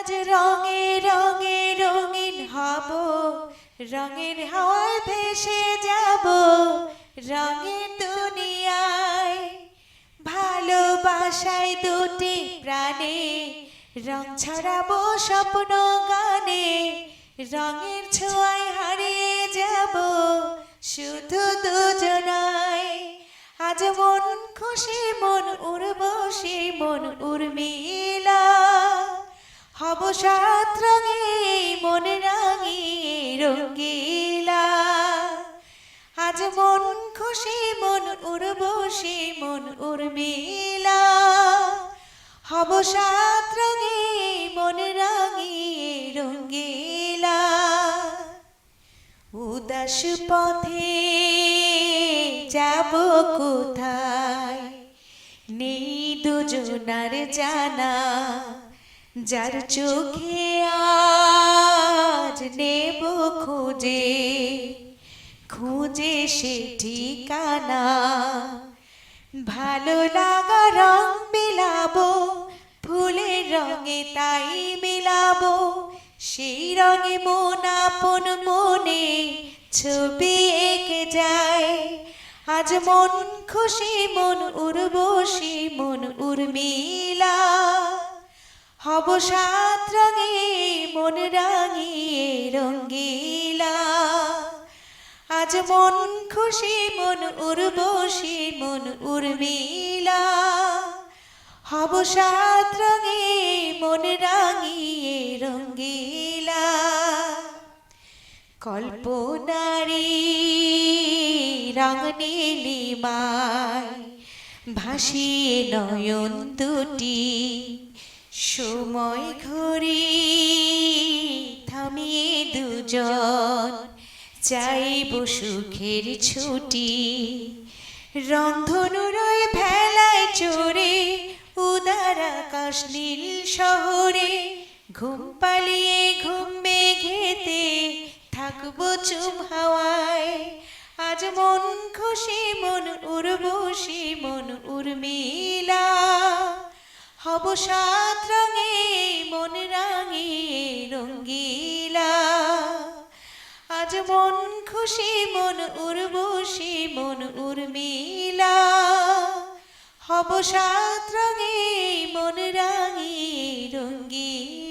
আজ রঙে রঙে রঙিন হব, রঙের হাওয়ায় ভেসে যাব রঙের দুনিয়ায়। ভালোবাসায় দুটি প্রাণে রং ছড়াবো স্বপ্ন গানে, রঙের ছোঁয়ায় হারিয়ে যাব শুধু দুজনাই। আজ মন খুশি মন উর্বশী মন উর্মিলা, হব সাত রঙে মন রাঙিয়ে রঙ্গিলা। আজ মন খুশি মন উর্বশী মন উর্মিলা, হব সাত রঙে মন রাঙিয়ে রঙ্গিলা। উদাস পথে যাব কোথায় নেই দুজনার জানা, যার চোখে আজ নেব খুঁজে খুঁজে সে ঠিকানা। ভালো লাগা রং মিলাবো ফুলের রঙে তাই মিলাবো, সেই রঙে মন আপন মনে ছবি এঁকে যায়। আজ মন খুশি মন উর্বশী মন উর্মিলা, হব সাত রঙে মন রাঙিয়ে রঙ্গিলা। আজ মন খুশি মন উর্বশী মন উর্মিলা, হব সাত রঙে মন রাঙিয়ে রঙ্গিলা। কল্পনারি রং নীলিমায় ভাসিয়ে নয়ন দুটি, সময় ঘড়ি থামিয়ে দুজন চাইব সুখের ছুটি। রংধনুর ভেলায় চড়ে উদার আকাশ নীল শহরে, ঘুম পালিয়ে ঘুম মেঘেতে থাকবো চুপ হাওয়ায়। আজ মন খুশি মন উর্বশী মন উর্মিলা, হব সাত রঙে মন রাঙিয়ে রঙ্গিলা। আজ মন খুশি মন উর্বশী মন উর্মিলা, হব সাত রঙে মন রাঙিয়ে রঙ্গিলা।